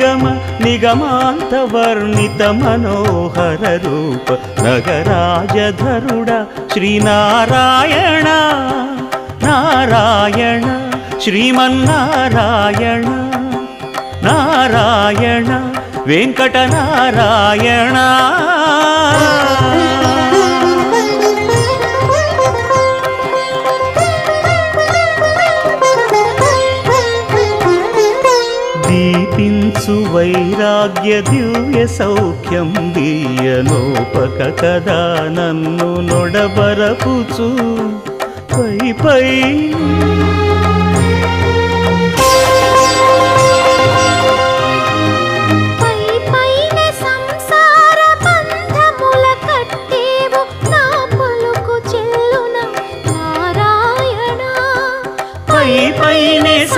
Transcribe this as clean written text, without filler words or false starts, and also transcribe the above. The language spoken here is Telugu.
నిగమ నిగమాంత వర్ణిత మనోహర రూప నగరాజధరుడ శ్రీనారాయణ నారాయణ శ్రీమన్నారాయణ నారాయణ వెంకటనారాయణ. దీపించు వైరాగ్య దివ్య సౌఖ్యం దీయనోపక కదా నన్ను నొడబరపుచు పై పై